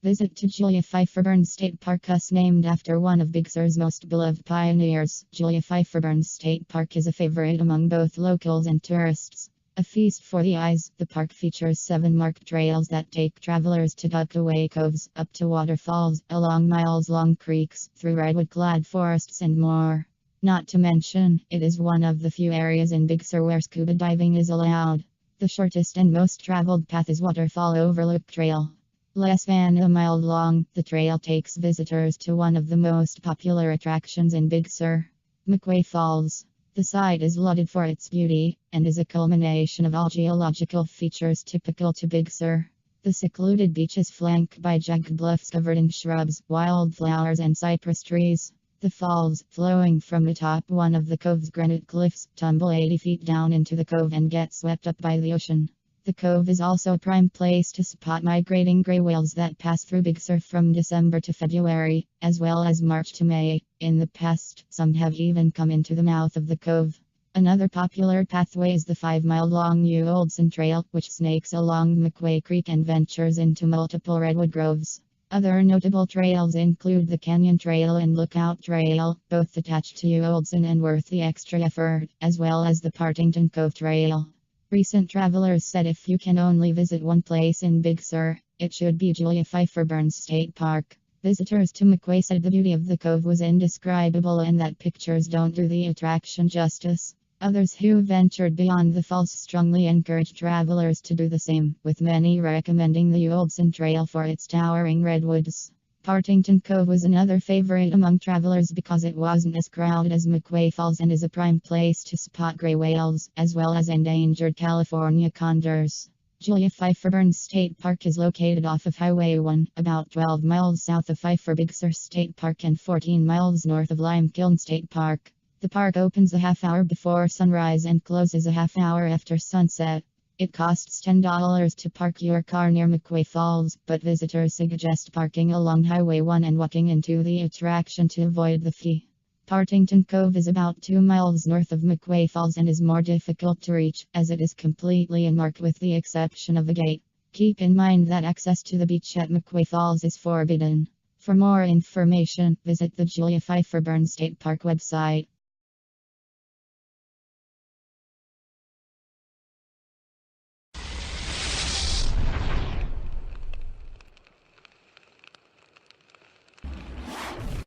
Visit to Julia Pfeiffer Burns State Park, thus named after one of Big Sur's most beloved pioneers. Julia Pfeiffer Burns State Park is a favorite among both locals and tourists. A feast for the eyes, the park features 7 marked trails that take travelers to duckaway coves, up to waterfalls, along miles-long creeks, through redwood-clad forests and more. Not to mention, it is one of the few areas in Big Sur where scuba diving is allowed. The shortest and most traveled path is Waterfall Overlook Trail. Less than a mile long, the trail takes visitors to one of the most popular attractions in Big Sur, McQuay Falls. The site is lauded for its beauty, and is a culmination of all geological features typical to Big Sur. The secluded beach is flanked by jagged bluffs covered in shrubs, wildflowers and cypress trees. The falls, flowing from atop one of the cove's granite cliffs, tumble 80 feet down into the cove and get swept up by the ocean. The cove is also a prime place to spot migrating gray whales that pass through Big Sur from December to February, as well as March to May. In the past, some have even come into the mouth of the cove. Another popular pathway is the 5-mile-long New Oldson Trail, which snakes along McQuay Creek and ventures into multiple redwood groves. Other notable trails include the Canyon Trail and Lookout Trail, both attached to New Oldson and worth the extra effort, as well as the Partington Cove Trail. Recent travelers said if you can only visit one place in Big Sur, it should be Julia Pfeiffer Burns State Park. Visitors to McQuay said the beauty of the cove was indescribable and that pictures don't do the attraction justice. Others who ventured beyond the falls strongly encouraged travelers to do the same, with many recommending the Oldson Trail for its towering redwoods. Partington Cove was another favorite among travelers because it wasn't as crowded as McQuay Falls and is a prime place to spot gray whales, as well as endangered California condors. Julia Pfeiffer Burns State Park is located off of Highway 1, about 12 miles south of Pfeiffer Big Sur State Park and 14 miles north of Limekiln State Park. The park opens a half hour before sunrise and closes a half hour after sunset. It costs $10 to park your car near McQuay Falls, but visitors suggest parking along Highway 1 and walking into the attraction to avoid the fee. Partington Cove is about 2 miles north of McQuay Falls and is more difficult to reach, as it is completely unmarked with the exception of a gate. Keep in mind that access to the beach at McQuay Falls is forbidden. For more information, visit the Julia Pfeiffer Burns State Park website.